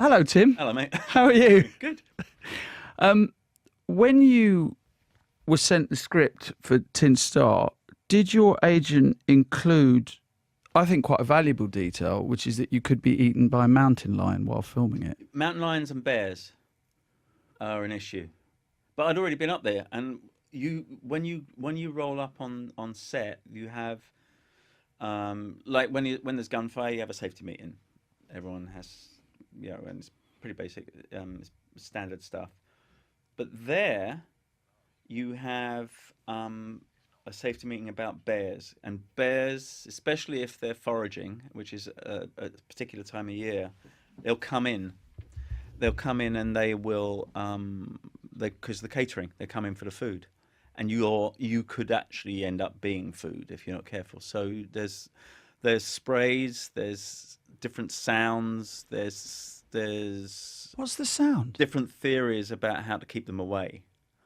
Hello, Tim. Hello, mate. How are you? Good. When you were sent the script for Tin Star, did your agent include, I think, quite a valuable detail, which is that you could be eaten by a mountain lion while filming it? Mountain lions and bears are an issue, but I'd already been up there, and when you roll up on set, you have like when there's gunfire, you have a safety meeting. Everyone has, and it's pretty basic, it's standard stuff. But there, you have a safety meeting about bears, and bears, especially if they're foraging, which is a particular time of year, they'll come in. They'll come in and they will, because the catering, they come in for the food, and you could actually end up being food if you're not careful. So there's sprays, there's different sounds, there's What's the sound? different theories about how to keep them away.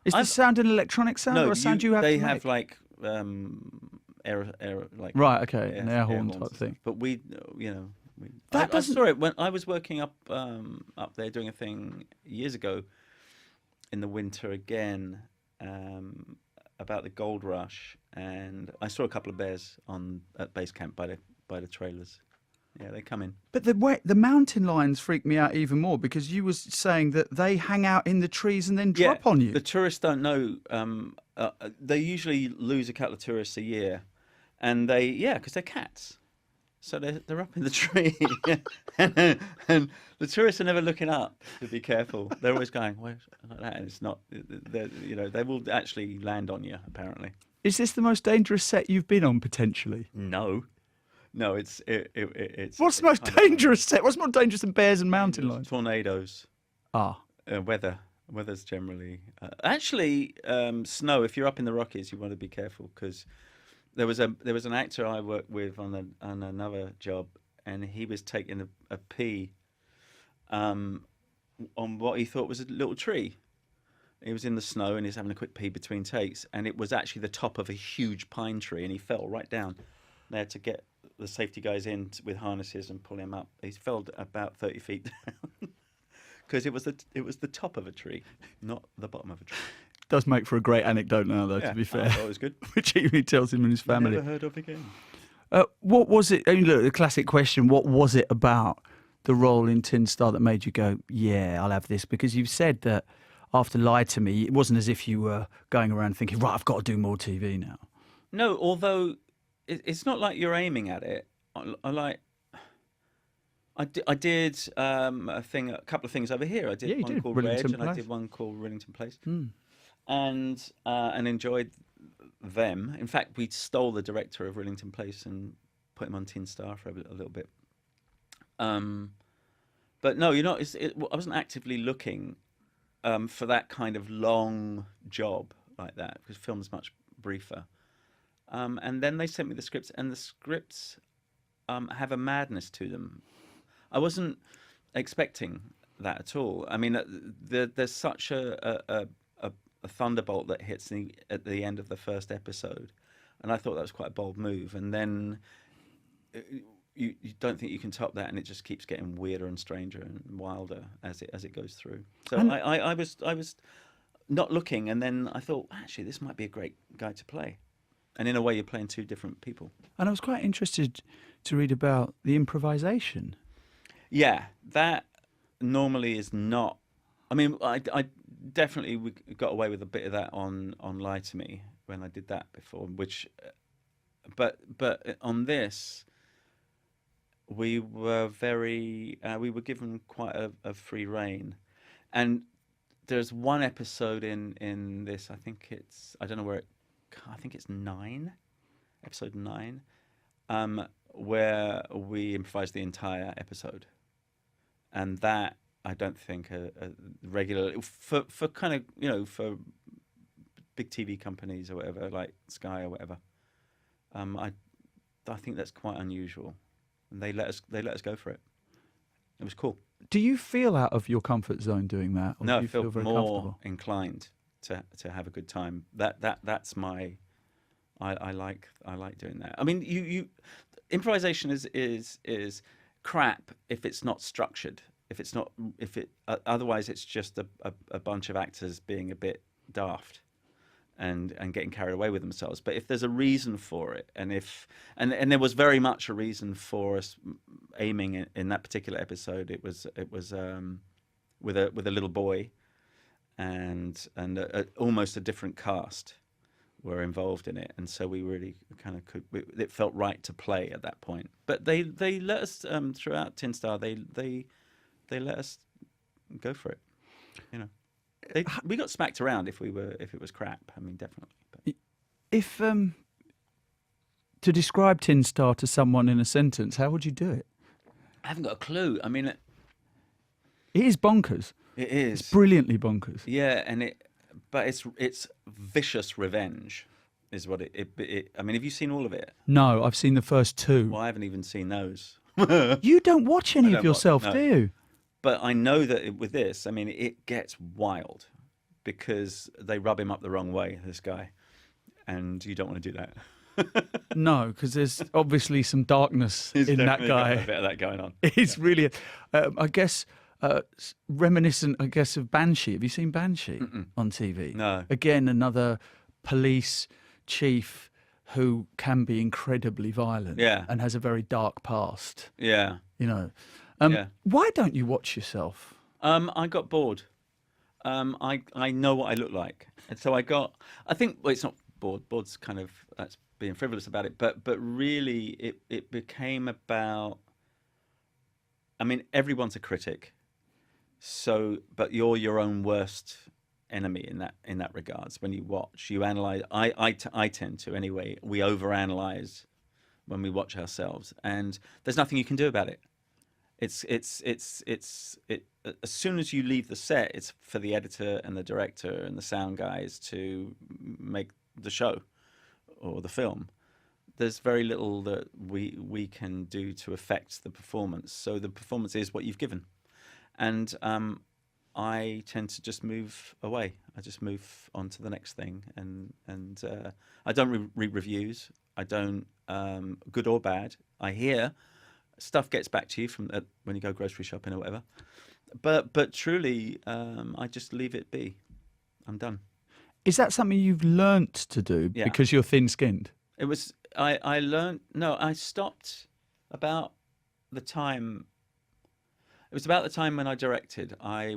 Is the I've- sound an electronic sound No, or a sound you have they to have make? like air like Right, okay, an air horn horns type and thing. stuff. But That I doesn't- saw it when I was working up there doing a thing years ago in the winter again, about the gold rush, and I saw a couple of bears at base camp by the trailers. Yeah, they come in. But the mountain lions freak me out even more because you was saying that they hang out in the trees and then drop on you. The tourists don't know. They usually lose a couple of tourists a year, and because they're cats, so they're up in the tree, and the tourists are never looking up to be careful. They're always going like that, and it's not. They will actually land on you apparently. Is this the most dangerous set you've been on potentially? No, it's What's the most dangerous set? What's more dangerous than bears and mountain lions? tornadoes. Ah, Weather's generally actually snow. If you're up in the Rockies, you want to be careful because there was an actor I worked with on another job, and he was taking a pee on what he thought was a little tree. He was in the snow and he's having a quick pee between takes, and it was actually the top of a huge pine tree, and he fell right down. They had to get the safety guys in with harnesses and pull him up. He fell about 30 feet down because it was the top of a tree, not the bottom of a tree. does make for a great anecdote now, though. Yeah, To be I fair, thought it was good. which he tells him and his family. Never heard of again. What was it? I mean, look, the classic question: what was it about the role in Tin Star that made you go, "Yeah, I'll have this"? Because you've said that after Lie to Me, it wasn't as if you were going around thinking, "Right, I've got to do more TV now." No, although it's not like you're aiming at it. I did a couple of things over here. I did Yeah, you one did. called Rillington Reg, and I Place. did one called Rillington Place, Hmm. and enjoyed them. In fact, we stole the director of Rillington Place and put him on Tin Star for a little bit. But no, I wasn't actively looking for that kind of long job like that because film's much briefer. And then they sent me the scripts, and the scripts have a madness to them. I wasn't expecting that at all. I mean, there's such a thunderbolt that hits at the end of the first episode, and I thought that was quite a bold move. And then you don't think you can top that, and it just keeps getting weirder and stranger and wilder as it goes through. So And- I was not looking, and then I thought actually this might be a great guy to play. And in a way, you're playing two different people. And I was quite interested to read about the improvisation. Yeah, that normally is not. I mean, I definitely we got away with a bit of that on Lie to Me when I did that before. But on this, we were we were given quite a free rein, and there's one episode in this. I don't know where I think it's episode 9, where we improvised the entire episode, and that I don't think a regular for kind of for big TV companies or whatever like Sky or whatever. I think that's quite unusual, and they let us go for it. It was cool. Do you feel out of your comfort zone doing that? Or No, do I you feel very more comfortable? inclined to have a good time. That's my. I like doing that. I mean, you improvisation is crap if it's not structured. If it's not, if it otherwise it's just a bunch of actors being a bit daft and getting carried away with themselves. But if there's a reason for it, and if and there was very much a reason for us aiming in that particular episode. It was with a little boy, and almost a different cast were involved in it, and so we really kind of could. It felt right to play at that point. But they let us throughout Tin Star. They let us go for it. You know, we got smacked around if it was crap. I mean, definitely. But. If to describe Tin Star to someone in a sentence, how would you do it? I haven't got a clue. I mean, it is bonkers. It is. It's brilliantly bonkers. Yeah, but it's vicious revenge, is what it. I mean, have you seen all of it? No, I've seen the first two. Well, I haven't even seen those. You don't watch any of yourself, no. do you? But I know that with this, I mean, it gets wild because they rub him up the wrong way, this guy, and you don't want to do that. No, because there's obviously some darkness in that guy. Got a bit of that going on. It's really, I guess, reminiscent, I guess, of Banshee. Have you seen Banshee on TV? No. Again, another police chief who can be incredibly violent and has a very dark past. Yeah. You know. Yeah. Why don't you watch yourself? I got bored. I know what I look like, and so I think well, it's not bored. Bored's kind of that's being frivolous about it, but really it became about. I mean, everyone's a critic, so but you're your own worst enemy in that regards. When you watch, you analyze. I tend to anyway. We overanalyze when we watch ourselves, and there's nothing you can do about it. As soon as you leave the set, it's for the editor and the director and the sound guys to make the show or the film. There's very little that we can do to affect the performance. So the performance is what you've given, and I tend to just move away. I just move on to the next thing, and I don't read reviews. I don't good or bad. I hear. Stuff gets back to you from when you go grocery shopping or whatever, but truly, I just leave it be. I'm done. Is that something you've learnt to do because you're thin-skinned? It was I learned. No, I stopped about the time. It was about the time when I directed. I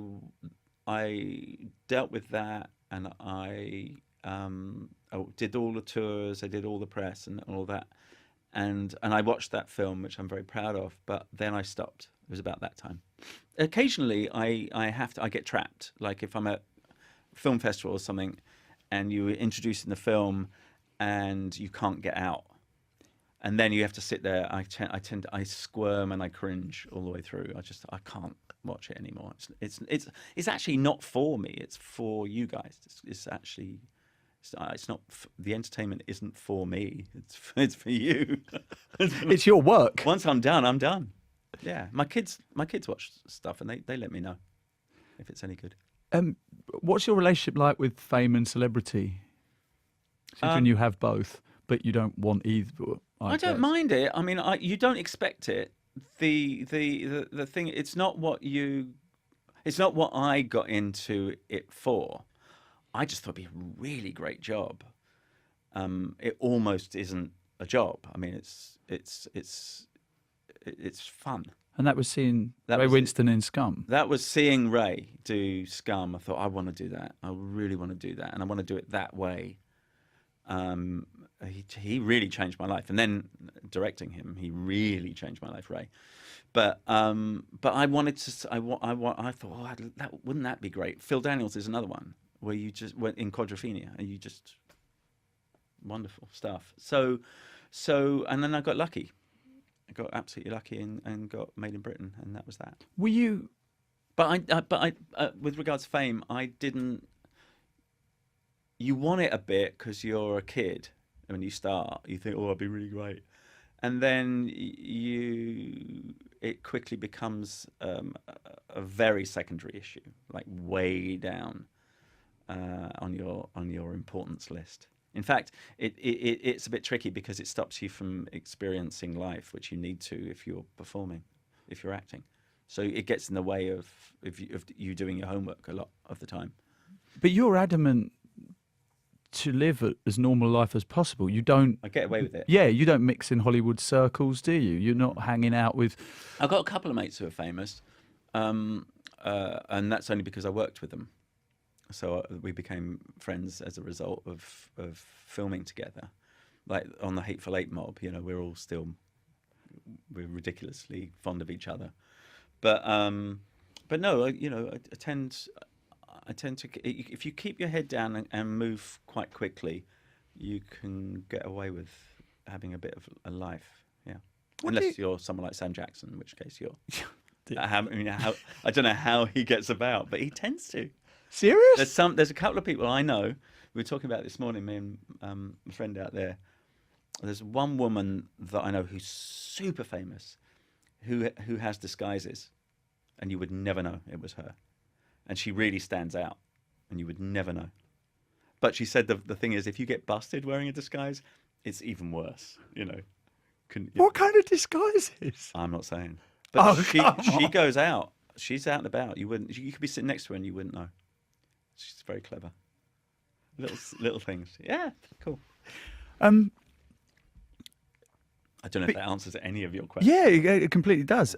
dealt with that, and I did all the tours. I did all the press and all that. And I watched that film, which I'm very proud of, but then I stopped. It was about that time. Occasionally, I get trapped. Like if I'm at a film festival or something, and you're introducing the film, and you can't get out, and then you have to sit there. I squirm and I cringe all the way through. I can't watch it anymore. It's actually not for me. It's for you guys. It's actually. It's not. The entertainment isn't for me. It's for you. It's your work. Once I'm done, I'm done. Yeah, my kids watch stuff, and they let me know if it's any good. What's your relationship like with fame and celebrity? When you have both, but you don't want either. I don't mind it. I mean, you don't expect it. The thing. It's not what I got into it for. I just thought it'd be a really great job. It almost isn't a job. I mean, it's fun. And that was seeing Ray Winston in Scum. That was seeing Ray do Scum. I thought, I want to do that. I really want to do that, and I want to do it that way. He really changed my life, and then directing him, he really changed my life, Ray. But I wanted to. I thought, wouldn't that be great? Phil Daniels is another one. Where you just went in Quadrophenia, and you just wonderful stuff. So, and then I got lucky. I got absolutely lucky and got Made in Britain, and that was that. Were you? But I with regards to fame, I didn't. You want it a bit because you're a kid, and when you start, you think, "Oh, I'd be really great," and then it quickly becomes a very secondary issue, like way down. On your importance list. In fact, it's a bit tricky because it stops you from experiencing life, which you need to if you're performing, if you're acting. So it gets in the way of you doing your homework a lot of the time. But you're adamant to live as normal life as possible. You don't. I get away with it. Yeah, you don't mix in Hollywood circles, do you? You're not hanging out with. I've got a couple of mates who are famous, and that's only because I worked with them. So we became friends as a result of filming together. Like on the Hateful Eight mob, you know, we're ridiculously fond of each other. But no, you know, I tend to, if you keep your head down and move quite quickly, you can get away with having a bit of a life. Yeah, unless you're someone like Sam Jackson, in which case you're. I don't know how he gets about, but he tends to. Serious? There's a couple of people I know. We were talking about it this morning, me and a friend out there. There's one woman that I know who's super famous, who has disguises, and you would never know it was her, and she really stands out, and you would never know. But she said the thing is, if you get busted wearing a disguise, it's even worse. You know. What kind of disguises? I'm not saying. But come she on. goes out. She's out and about. You could be sitting next to her and you wouldn't know. She's very clever. Little things. Yeah, cool. I don't know if that answers any of your questions. Yeah, it completely does.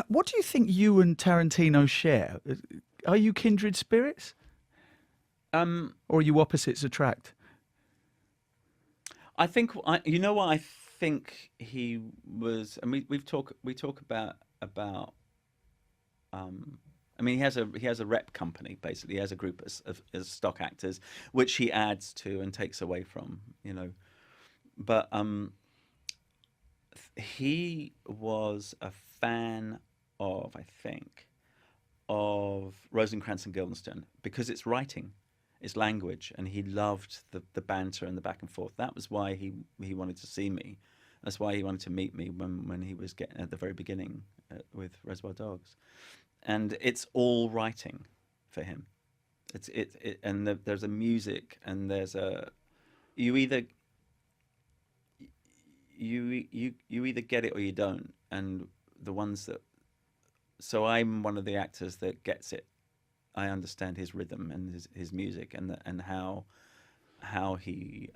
What do you think you and Tarantino share? Are you kindred spirits, or are you opposites attract? I think you know what I think he was, and we talk about. I mean, he has a rep company basically. He has a group of stock actors, which he adds to and takes away from. You know, but he was a fan of, I think, of Rosencrantz and Guildenstern because it's writing. It's language, and he loved the banter and the back and forth. That was why he wanted to see me. That's why he wanted to meet me when he was getting at the very beginning with Reservoir Dogs. And it's all writing for him. And there's a music, and there's a you either get it or you don't. And the ones that, so I'm one of the actors that gets it. I understand his rhythm and his music and how he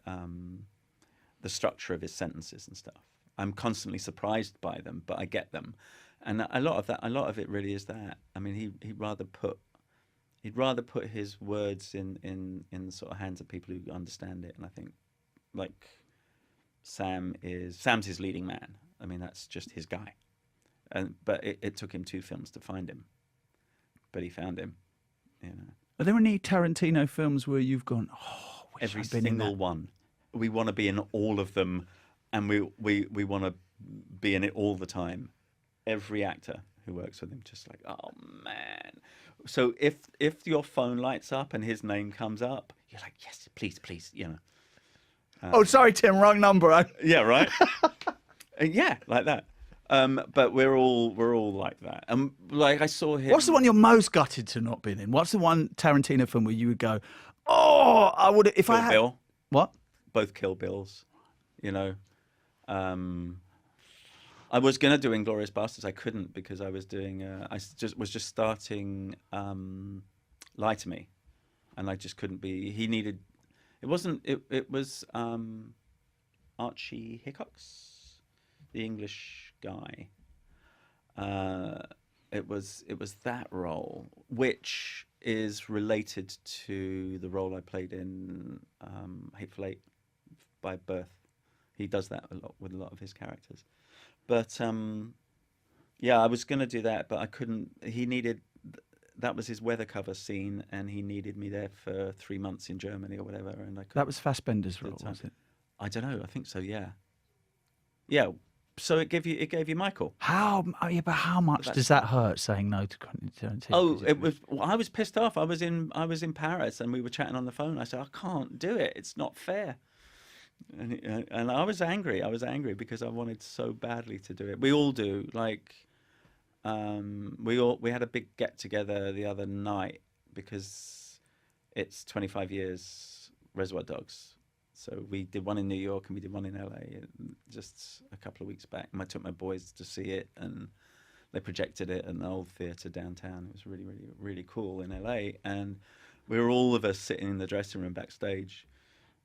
the structure of his sentences and stuff. I'm constantly surprised by them, but I get them, and a lot of it really is that. I mean, he'd rather put his words in the sort of hands of people who understand it, and I think like Sam's his leading man. I mean, that's just his guy, but it took him 2 films to find him, but he found him. You know. Are there any Tarantino films where you've gone, oh, I wish Every I'd been in single that? one. We want to be in all of them, and we want to be in it all the time. Every actor who works with him, just like, oh man. So if your phone lights up and his name comes up, you're like, yes, please, you know. Oh, sorry, Tim, wrong number. Yeah, right. Yeah, like that. But we're all like that. Like I saw him. What's the one you're most gutted to not been in? What's the one Tarantino film where you would go, oh, I would if Kill I had Bill. What? Both Kill Bills, you know. I was gonna do Inglourious Basterds. I couldn't because I was doing. I was just starting Lie to Me, and I just couldn't be. He needed. It wasn't. It was Archie Hickox, the English guy. It was that role, which is related to the role I played in Hateful Eight by birth. He does that a lot with a lot of his characters. But yeah, I was going to do that, but I couldn't. He needed. That was his weather cover scene, and he needed me there for 3 months in Germany or whatever. And I That was Fassbender's role, time. was it? I don't know. I think so. Yeah. Yeah. So it gave you Michael. How? Oh, yeah, but how much does that hurt saying no to Quentin Tarantino? Oh, it was. Well, I was pissed off. I was in Paris, and we were chatting on the phone. I said, I can't do it. It's not fair. And I was angry. I was angry because I wanted so badly to do it. We all do. Like, we had a big get together the other night because it's 25 years Reservoir Dogs. So we did one in New York and we did one in LA just a couple of weeks back. And I took my boys to see it, and they projected it at an old theatre downtown. It was really, really, really cool in LA. And we were all of us sitting in the dressing room backstage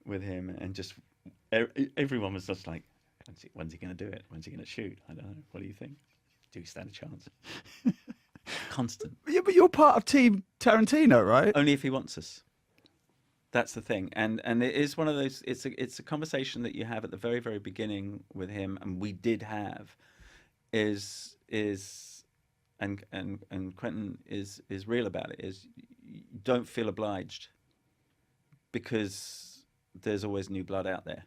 with him, and just everyone was just like, when's he going to do it? When's he going to shoot? I don't know. What do you think? Do we stand a chance? Constant. Yeah, but you're part of Team Tarantino, right? Only if he wants us. That's the thing, and it is one of those. It's a conversation that you have at the very, very beginning with him, and we did have. And Quentin is real about it. Is you don't feel obliged, because there's always new blood out there,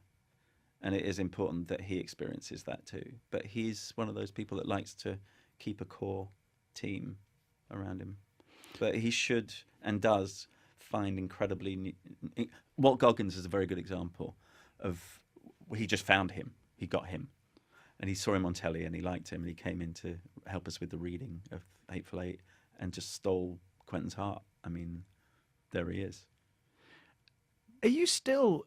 and it is important that he experiences that too. But he's one of those people that likes to keep a core team around him. But he should and does find incredibly. Walt Goggins is a very good example of. He just found him. He got him, and he saw him on telly, and he liked him, and he came in to help us with the reading of Hateful Eight, and just stole Quentin's heart. I mean, there he is. Are you still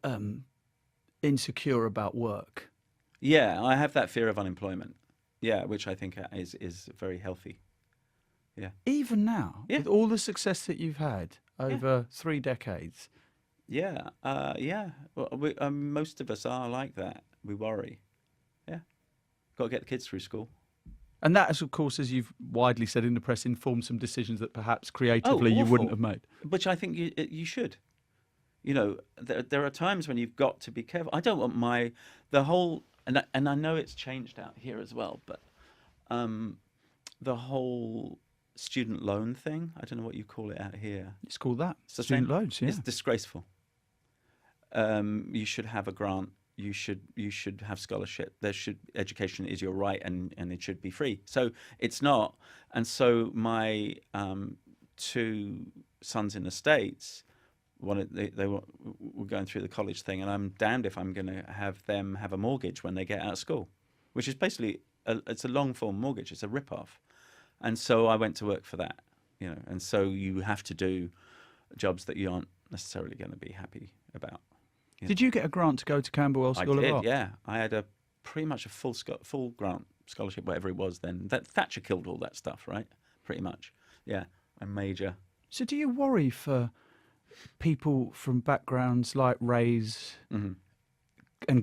insecure about work? Yeah, I have that fear of unemployment. Yeah, which I think is very healthy. Yeah. Even now, Yeah. with all the success that you've had over 3 decades. Yeah, yeah. Well, most of us are like that. We worry. Yeah, got to get the kids through school. And that has, of course, as you've widely said in the press, informed some decisions that perhaps creatively you wouldn't have made. Which I think you should. You know, there are times when you've got to be careful. I don't want the whole, and I know it's changed out here as well, but the whole student loan thing, I don't know what you call it out here. It's called that. It's the Student same. loans, yeah. It's disgraceful. You should have a grant. You should have scholarship. Education is your right, and it should be free. So it's not. And so my 2 sons in the States they were going through the college thing, and I'm damned if I'm going to have them have a mortgage when they get out of school, which is basically it's a long form mortgage. It's a rip-off. And so I went to work for that, you know. And so you have to do jobs that you aren't necessarily going to be happy about. Did you get a grant to go to Camberwell School of Art? Yeah. I had pretty much a full grant scholarship, whatever it was then. That Thatcher killed all that stuff, right? Pretty much. Yeah, a major. So do you worry for people from backgrounds like Ray's and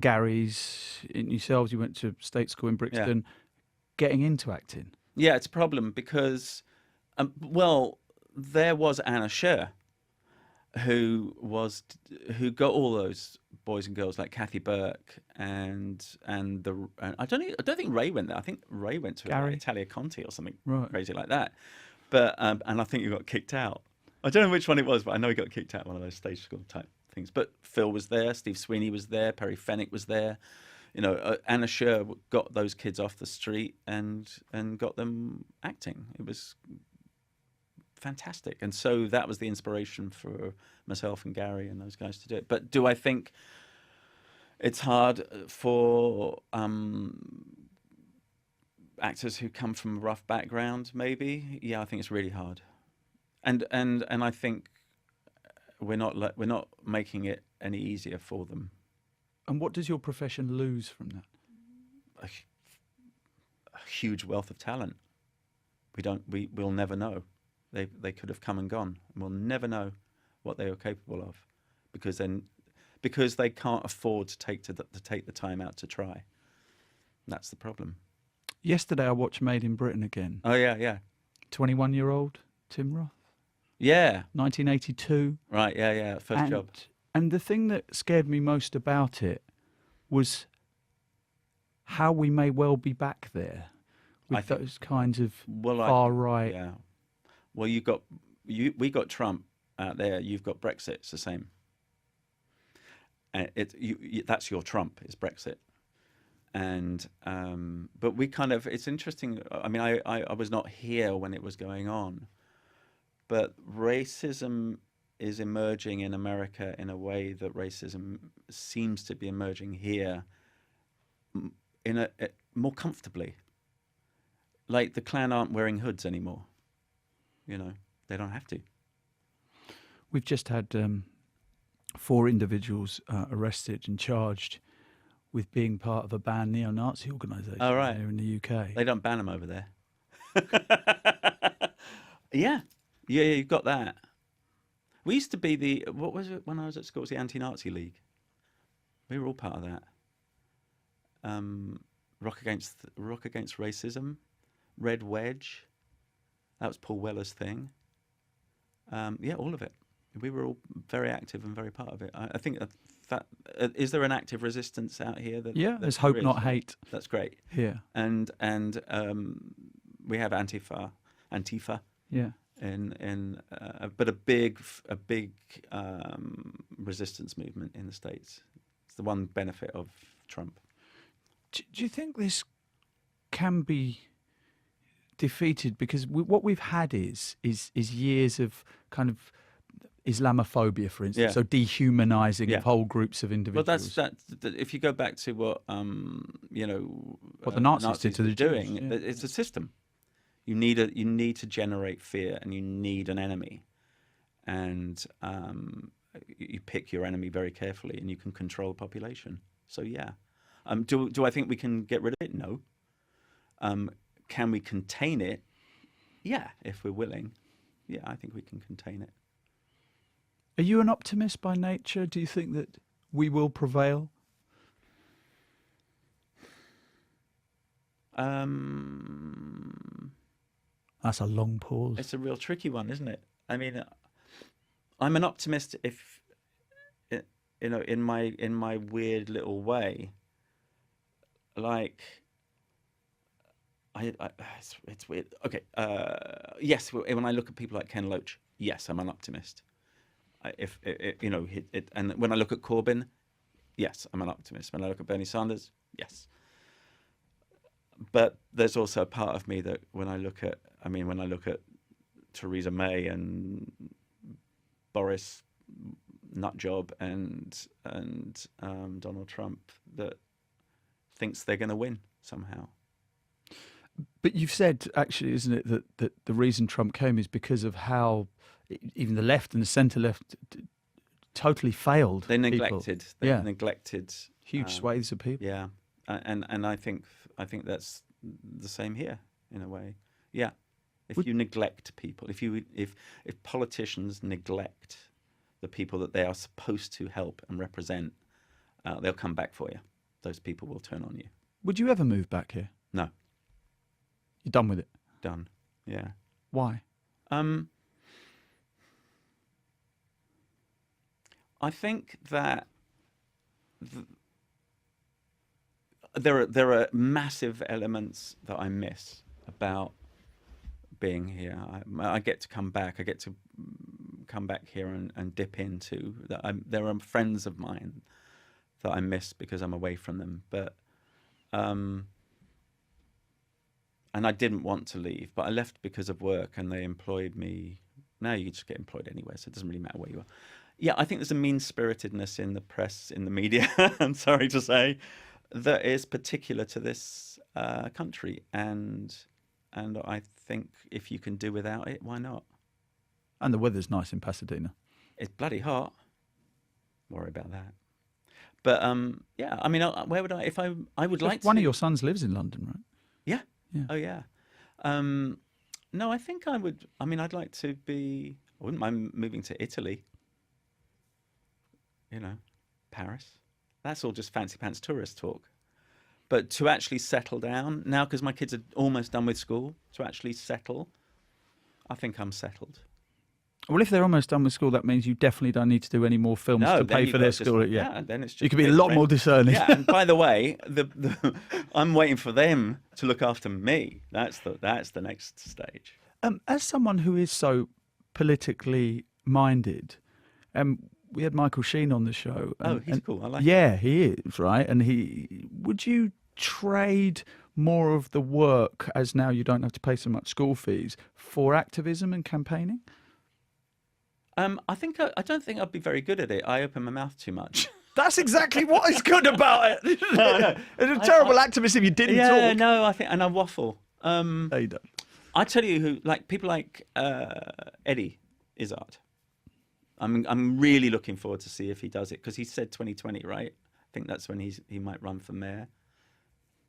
Gary's, in yourselves, you went to state school in Brixton, getting into acting? Yeah, it's a problem because, there was Anna Scher, who got all those boys and girls like Kathy Burke and I don't think Ray went there. I think Ray went to Italia Conti or something crazy like that. But and I think he got kicked out. I don't know which one it was, but I know he got kicked out, one of those stage school type things. But Phil was there, Steve Sweeney was there, Perry Fenwick was there. You know, Anna Scher got those kids off the street and got them acting. It was fantastic. And so that was the inspiration for myself and Gary and those guys to do it. But do I think it's hard for actors who come from a rough background? Maybe. Yeah, I think it's really hard. And I think we're not making it any easier for them. And what does your profession lose from that? A huge wealth of talent. We'll never know. They could have come and gone, and we'll never know what they are capable of, because they can't afford to take the time out to try. That's the problem. Yesterday I watched Made in Britain again. Oh yeah. 21-year-old Tim Roth. Yeah. 1982. Right. Yeah. First job. And the thing that scared me most about it was how we may well be back there with those kinds of far right. Yeah. Well, we got Trump out there. You've got Brexit. It's the same. And that's your Trump, is Brexit. And but we kind of, it's interesting. I mean, I was not here when it was going on, but racism is emerging in America in a way that racism seems to be emerging here more comfortably. Like the Klan aren't wearing hoods anymore. You know, they don't have to. We've just had 4 individuals arrested and charged with being part of a banned neo-Nazi organisation here in the UK. They don't ban them over there. Yeah, yeah, you've got that. We used to be what was it when I was at school? It was the Anti-Nazi League. We were all part of that. Rock Against Racism, Red Wedge. That was Paul Weller's thing. Yeah, all of it. We were all very active and very part of it. I think that is there an active resistance out here? Yeah, there's hope, not hate. That's great. Yeah, And we have Antifa. yeah. But a big resistance movement in the States. It's the one benefit of Trump. Do you think this can be defeated? Because what we've had is years of kind of Islamophobia, for instance, Yeah. so dehumanizing Yeah. of whole groups of individuals. Well, if you go back to what What the Nazis did to the were Jews, doing, yeah. it's a system. You need to generate fear, and you need an enemy, and you pick your enemy very carefully, and you can control a population. So yeah, do I think we can get rid of it? No. Can we contain it? Yeah, if we're willing. Yeah, I think we can contain it. Are you an optimist by nature? Do you think that we will prevail? That's a long pause. It's a real tricky one, isn't it? I mean, I'm an optimist if, in my weird little way. Like, it's weird. Okay, yes, when I look at people like Ken Loach, yes, I'm an optimist. And when I look at Corbyn, yes, I'm an optimist. When I look at Bernie Sanders, yes. But there's also a part of me that when I look at Theresa May and Boris Nutjob and Donald Trump, that thinks they're going to win somehow. But you've said, actually, isn't it, that the reason Trump came is because of how even the left and the centre left totally failed. They neglected. People. They neglected huge swathes of people. Yeah, and I think that's the same here in a way. Yeah, if you neglect people, if politicians neglect the people that they are supposed to help and represent, they'll come back for you. Those people will turn on you. Would you ever move back here? No. You're done with it? Done. Yeah. Why? I think that there are massive elements that I miss about being here. I get to come back. I get to come back here and dip into that. There are friends of mine that I miss because I'm away from them. But and I didn't want to leave, but I left because of work, and they employed me. Now you just get employed anywhere, so it doesn't really matter where you are. Yeah, I think there's a mean-spiritedness in the press, in the media, I'm sorry to say, that is particular to this country. And I think if you can do without it, why not? And the weather's nice in Pasadena. It's bloody hot. Worry about that. But yeah, I mean, where would I would like to... One of your sons lives in London, right? Yeah. Yeah. Oh, yeah. No, I think I would... I mean, I'd like to be... I wouldn't mind moving to Italy. Paris. That's all just fancy pants tourist talk. But to actually settle down now, because my kids are almost done with school, to actually settle, I think I'm settled. Well, if they're almost done with school, that means you definitely don't need to do any more films to pay for their school. Yeah, then it's just you could be a lot more discerning. Yeah, and by the way, I'm waiting for them to look after me. That's the next stage. As someone who is so politically minded, we had Michael Sheen on the show. He's cool. I like him. Yeah, he is, right? And would you trade more of the work, as now you don't have to pay so much school fees, for activism and campaigning? I don't think I'd be very good at it. I open my mouth too much. That's exactly what is good about it. No. It's a terrible activist if you didn't talk. Yeah, no, and I waffle. No, you don't. I tell you who, like people like Eddie Izzard. I'm really looking forward to see if he does it, because he said 2020, right? I think that's when he might run for mayor.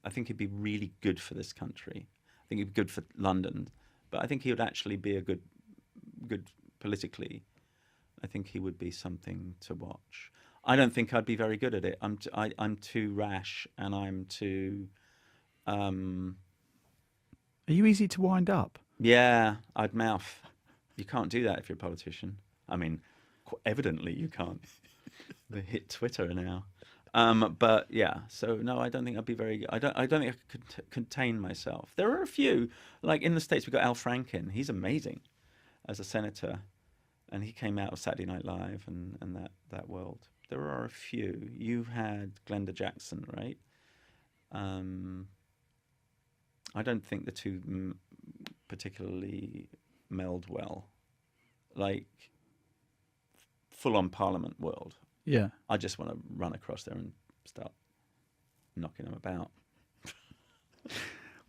I think he'd be really good for this country. I think he'd be good for London, but I think he would actually be a good politically. I think he would be something to watch. I don't think I'd be very good at it. I'm too rash, and I'm too. Are you easy to wind up? Yeah, I'd mouth. You can't do that if you're a politician. I mean, evidently you can't. They hit Twitter now. But yeah, so no, I don't think I'd be very. I don't think I could contain myself. There are a few, like in the States, we've got Al Franken. He's amazing as a senator, and he came out of Saturday Night Live and that world. There are a few. You had Glenda Jackson, right? I don't think the two particularly meld well, like full-on Parliament world. Yeah. I just want to run across there and start knocking them about.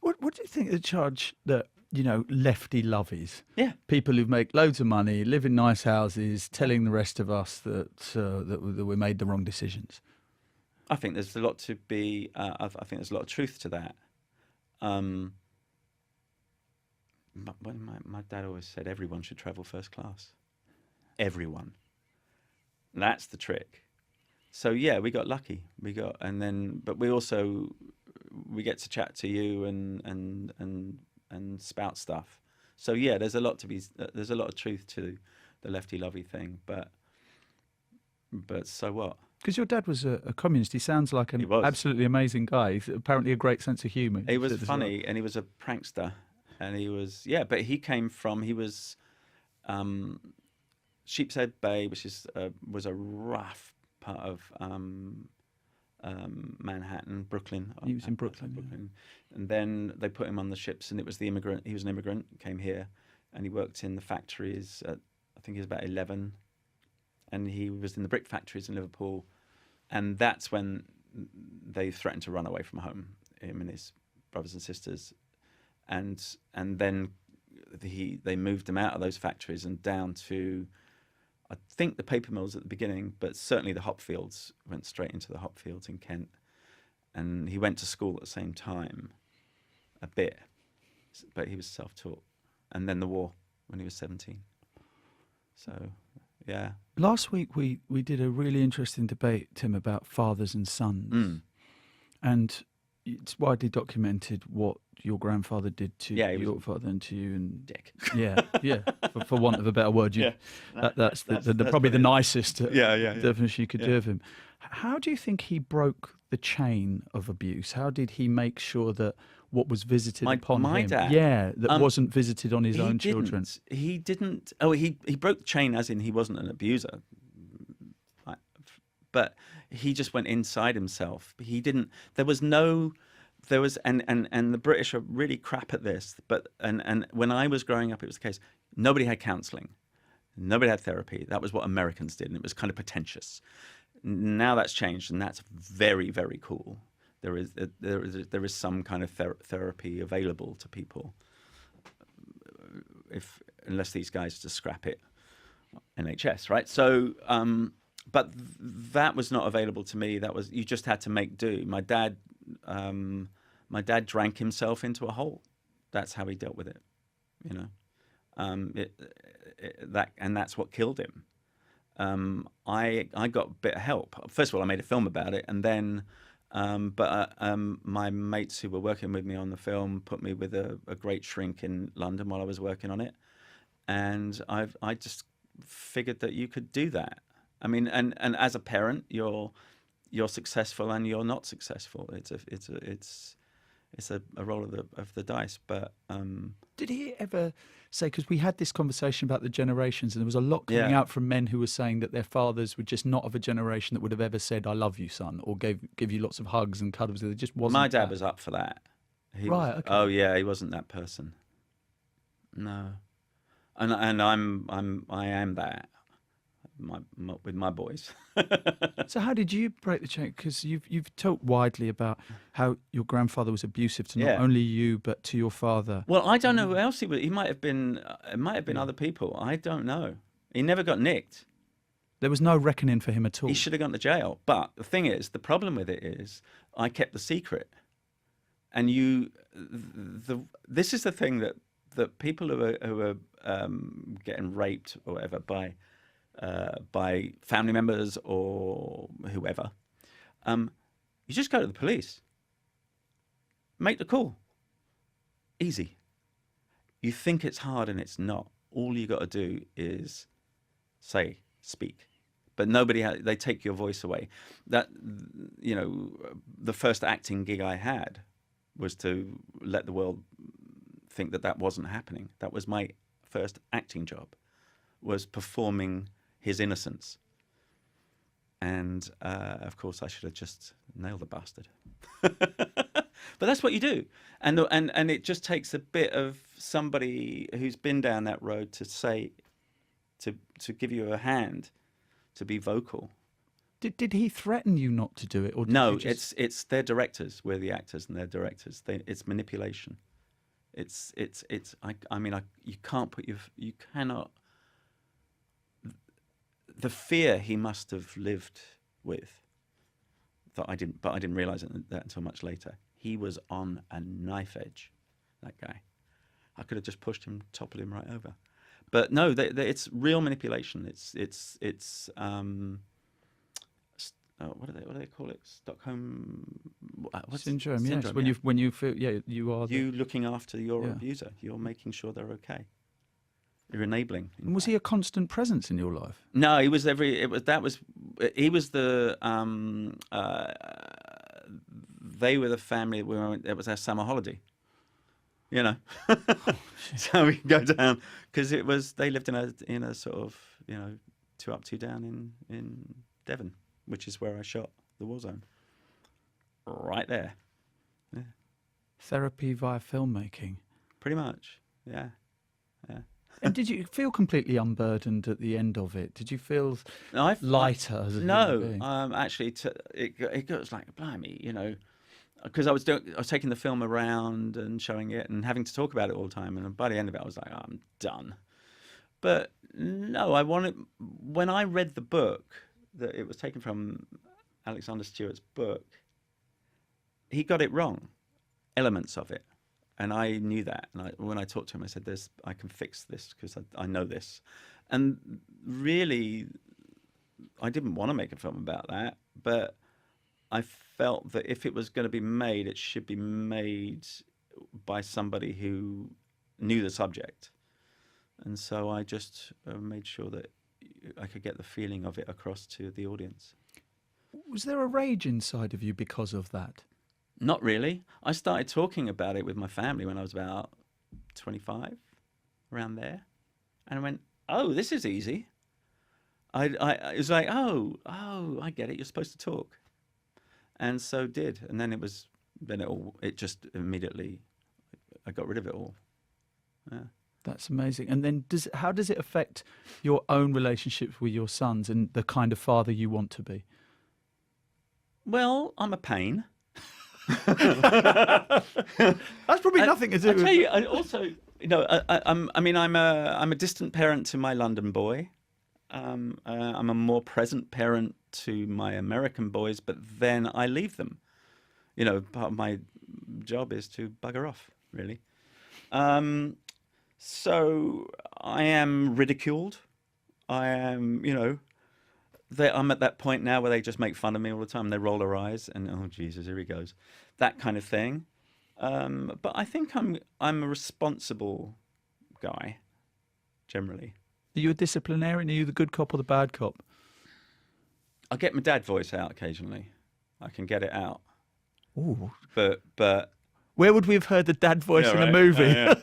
What do you think of the charge that, lefty lovies? Yeah. People who make loads of money, live in nice houses, telling the rest of us that we made the wrong decisions? I think there's a lot to be. I think there's a lot of truth to that. My dad always said everyone should travel first class. Everyone. That's the trick. So yeah, we got lucky. But we also get to chat to you and spout stuff. So yeah, there's a lot of truth to the lefty lovey thing. But so what? Because your dad was a communist. He sounds like an absolutely amazing guy. He's apparently a great sense of humour. He was funny, and he was a prankster, and he was but he was Sheepshead Bay, which was a rough part of Manhattan, Brooklyn. He was in Brooklyn. And then they put him on the ships, and he was an immigrant, came here, and he worked in the factories I think he was about 11, and he was in the brick factories in Liverpool, and that's when they threatened to run away from home, him and his brothers and sisters, and then they moved him out of those factories and down to, I think, the paper mills at the beginning, but certainly the hop fields. Went straight into the hop fields in Kent, and he went to school at the same time, a bit, but he was self-taught. And then the war when he was 17. So, yeah. Last week we did a really interesting debate, Tim, about fathers and sons, and it's widely documented what your grandfather did to your father and to you, and dick. Yeah. For want of a better word, that's probably the nicest definition you could do of him. How do you think he broke the chain of abuse? How did he make sure that what was visited upon my him, dad, wasn't visited on his own children? He didn't. Oh, he broke the chain, as in he wasn't an abuser, but he just went inside himself. He didn't. There was, and the British are really crap at this. But and when I was growing up, it was the case. Nobody had counselling, nobody had therapy. That was what Americans did, and it was kind of pretentious. Now that's changed, and that's very, very cool. There is some kind of therapy available to people, unless these guys just scrap it, NHS, right? So, but that was not available to me. You just had to make do. My dad drank himself into a hole. That's how he dealt with it, and that's what killed him. I got a bit of help. First of all, I made a film about it, and then. My mates who were working with me on the film put me with a great shrink in London while I was working on it, and I just figured that you could do that. I mean, and as a parent, you're successful and you're not successful. It's a roll of the dice. But did he ever say? Because we had this conversation about the generations, and there was a lot coming out from men who were saying that their fathers were just not of a generation that would have ever said "I love you, son," or give you lots of hugs and cuddles. It just wasn't. My dad was up for that. Okay. Oh yeah, he wasn't that person. No, and I am that. With my boys. So how did you break the chain? Because you've talked widely about how your grandfather was abusive to not only you but to your father. Well, I don't know who else he was. He might have been. It might have been other people. I don't know. He never got nicked. There was no reckoning for him at all. He should have gone to jail. But the thing is, the problem with it is, I kept the secret. and this is the thing that people who are getting raped or whatever by family members or whoever, you just go to the police, make the call, easy. You think it's hard and it's not. All you got to do is speak. But they take your voice away. That, the first acting gig I had was to let the world think that wasn't happening. That was my first acting job, was performing his innocence. And of course, I should have just nailed the bastard. But that's what you do, and it just takes a bit of somebody who's been down that road to give you a hand, to be vocal. Did he threaten you not to do it, or did No? you just... It's their directors. We're the actors, and they're directors. It's manipulation. You can't put you cannot. The fear he must have lived with, but I didn't realize that until much later. He was on a knife edge, that guy. I could have just pushed him, toppled him right over. But no, it's real manipulation. It's what do they call it? Stockholm syndrome. Yes, Syndrome, when you feel you are looking after your abuser. You're making sure they're okay. You're enabling. And was he a constant presence in your life? No, he was he was the they were the family. It was our summer holiday. So we go down because they lived in a sort of 2 up 2 down in Devon, which is where I shot The War Zone. Right there. Yeah. Therapy via filmmaking. Pretty much. Yeah. And did you feel completely unburdened at the end of it? Did you feel lighter as a human being? Actually, it goes like, blimey, because I was taking the film around and showing it and having to talk about it all the time. And by the end of it, I was like, I'm done. But no, when I read the book, that it was taken from Alexander Stewart's book, he got it wrong, elements of it. And I knew that. And when I talked to him, I said, I can fix this because I know this. And really, I didn't want to make a film about that, but I felt that if it was going to be made, it should be made by somebody who knew the subject. And so I just made sure that I could get the feeling of it across to the audience. Was there a rage inside of you because of that? Not really. I started talking about it with my family when I was about 25, around there. And I went, oh, this is easy. It was like, oh, I get it. You're supposed to talk. And so did. And then it just immediately, I got rid of it all. Yeah. That's amazing. And then how does it affect your own relationships with your sons and the kind of father you want to be? Well, I'm a pain. That's probably nothing to do with... I tell you, I also, I'm a distant parent to my London boy. I'm a more present parent to my American boys, but then I leave them. Part of my job is to bugger off, really. So I am ridiculed. I am, I'm at that point now where they just make fun of me all the time. They roll their eyes and, oh, Jesus, here he goes. That kind of thing. But I think I'm a responsible guy, generally. Are you a disciplinarian? Are you the good cop or the bad cop? I get my dad voice out occasionally. I can get it out. Ooh. But where would we have heard the dad voice in a movie? Yeah.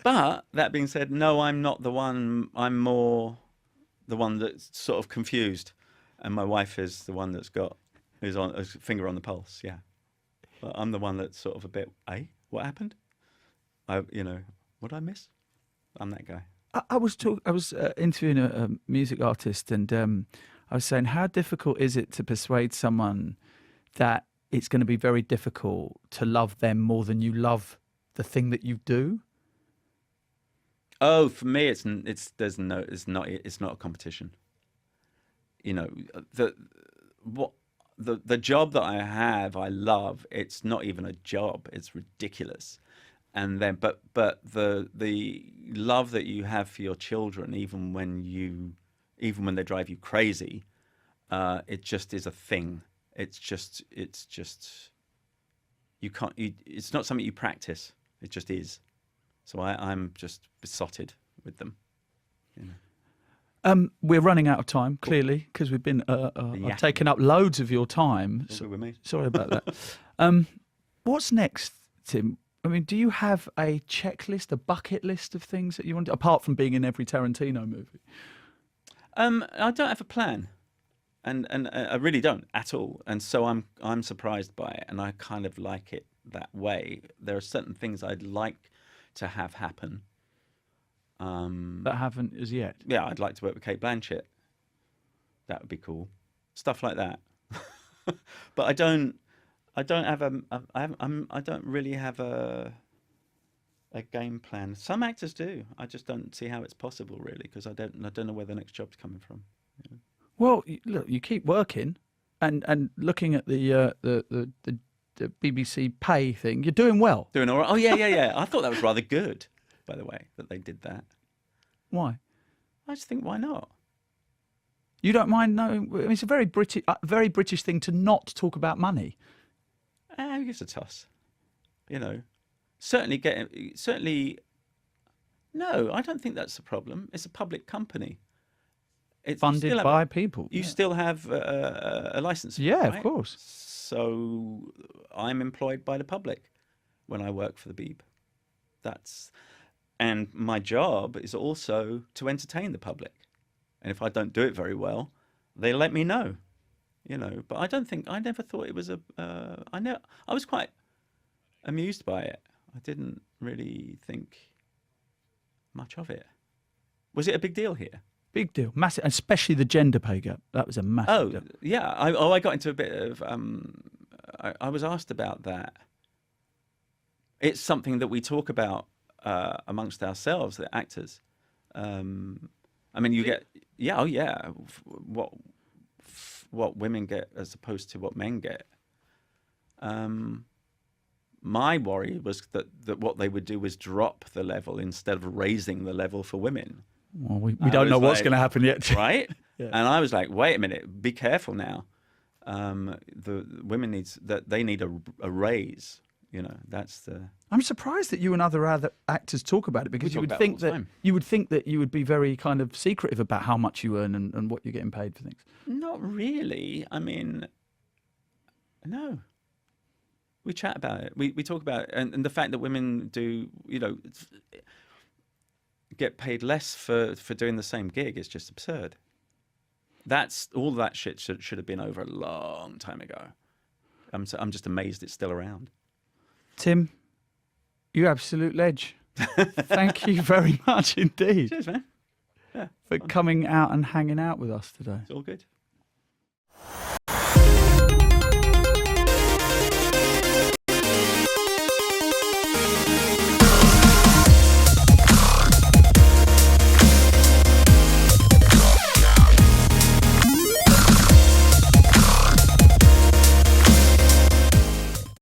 But that being said, no, I'm not the one. I'm more the one that's sort of confused, and my wife is the one who's on a finger on the pulse. Yeah, but I'm the one that's sort of a bit. What happened? What did I miss? I'm that guy. I was interviewing a music artist, and I was saying, how difficult is it to persuade someone that it's going to be very difficult to love them more than you love the thing that you do? Oh, for me, it's not a competition. The the job that I have, I love. It's not even a job. It's ridiculous. And then, but the love that you have for your children, even when they drive you crazy, it just is a thing. It's just you can't. It's not something you practice. It just is. So I'm just besotted with them. You know. We're running out of time, clearly, because we've been I've taken up loads of your time. All good with me. Sorry about that. What's next, Tim? I mean, do you have a checklist, a bucket list of things that you want to, apart from being in every Tarantino movie? I don't have a plan, and I really don't at all. And so I'm surprised by it, and I kind of like it that way. There are certain things I'd like to have happen. That haven't as yet. Yeah, I'd like to work with Kate Blanchett. That would be cool. Stuff like that. But I don't really have a game plan. Some actors do. I just don't see how it's possible, really, because I don't know where the next job's coming from. You know? Well, look, you keep working, and looking at the BBC pay thing, you're doing well. Doing all right. Oh yeah. I thought that was rather good, by the way, that they did that. Why? I just think, why not? You don't mind knowing? I mean, it's a very British thing to not talk about money. I guess a toss. You know, certainly. No, I don't think that's the problem. It's a public company. It's Funded by people. You still have a license. Yeah, right? of course. So I'm employed by the public when I work for the Beeb. And my job is also to entertain the public. And if I don't do it very well, they let me know. You know, but I never thought it was I was quite amused by it. I didn't really think much of it. Was it a big deal here? Big deal, massive, especially the gender pay gap. That was a massive deal. Yeah. I got into a bit of. I was asked about that. It's something that we talk about amongst ourselves, the actors. I mean, you get what women get as opposed to what men get. My worry was that what they would do was drop the level instead of raising the level for women. Well, we don't know what's going to happen yet, right? Yeah. And I was like, wait a minute, be careful now. The women need a raise. You know, that's the. I'm surprised that you and other actors talk about it, because you would think that you would be very kind of secretive about how much you earn and what you're getting paid for things. Not really. I mean, no. We chat about it. We talk about it, and the fact that women do, you know, get paid less for doing the same gig is just absurd. That's all. That shit should have been over a long time ago. I'm just amazed it's still around. Tim, you absolute ledge. Thank you very much indeed. Cheers, man. Yeah, for coming out and hanging out with us today. It's all good.